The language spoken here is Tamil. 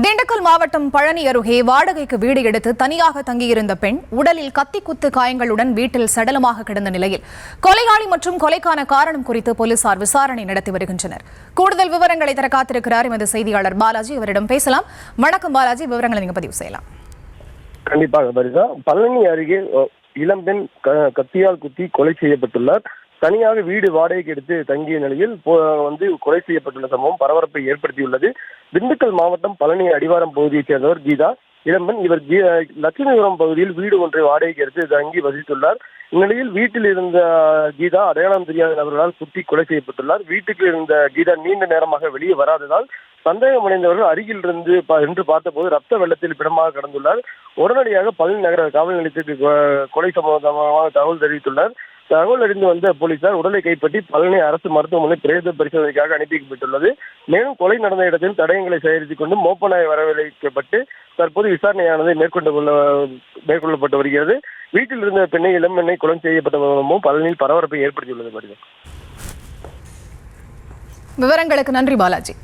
திண்டுக்கல் மாவட்டம் பழனி அருகே வாடகைக்கு வீடு எடுத்து தனியாக தங்கியிருந்த பெண் உடலில் கத்தி குத்து காயங்களுடன் வீட்டில் சடலமாக கிடந்த நிலையில் கொலையாளி மற்றும் கொலைக்கான காரணம் குறித்து போலீசார் விசாரணை நடத்தி வருகின்றனர். கூடுதல் விவரங்களை தர காத்திருக்கிறார் எமது செய்தியாளர் பாலாஜி. அவரிடம் பேசலாம். வணக்கம் பாலாஜி, விவரங்களை நீங்க பதிவு செய்யலாம். கண்டிப்பாக பரிசா. பழனி அருகே இளம்பெண் கத்தியால் குத்தி கொலை செய்யப்பட்டுள்ளார். தனியாக வீடு வாடகைக்கு எடுத்து தங்கிய நிலையில் கொலை செய்யப்பட்டுள்ள சம்பவம் பரபரப்பை ஏற்படுத்தியுள்ளது. திண்டுக்கல் மாவட்டம் பழனி அடிவாரம் பகுதியைச் சேர்ந்தவர் கீதா. இளம்பெண் இவர் லட்சுமிபுரம் பகுதியில் வீடு ஒன்றை வாடகைக்கு எடுத்து தங்கி வசித்துள்ளார். இந்நிலையில் வீட்டில் இருந்த கீதா அடையாளம் தெரியாத நபர்களால் குத்தி கொலை செய்யப்பட்டுள்ளார். வீட்டுக்கு இருந்த கீதா நீண்ட நேரமாக வெளியே வராததால் சந்தேகமடைந்தவர்கள் அருகில் இருந்து பார்த்தபோது ரத்த வெள்ளத்தில் பிணமாக கடந்துள்ளார். உடனடியாக பழனி நகர காவல் நிலையத்திற்கு கொலை சம்பந்தமாக தகவல் தெரிவித்துள்ளார். தகவல் அறிந்து வந்த போலீசார் உடலை கைப்பற்றி பழனி அரசு மருத்துவமனை பிரேத பரிசோதனைக்காக அனுப்பிவிட்டுள்ளது. மேலும் கொலை நடந்த இடத்தில் தடயங்களை சேகரித்துக் கொண்டு மோப்ப நாய் வரவழைக்கப்பட்டு தற்போது விசாரணையானது மேற்கொள்ளப்பட்டு வருகிறது. வீட்டில் இருந்த பெண்ணை இளம்பெண்ணை கொலை செய்யப்பட்ட மூலமும் பழனியில் பரபரப்பை ஏற்படுத்தியுள்ளது. விவரங்களுக்கு நன்றி பாலாஜி.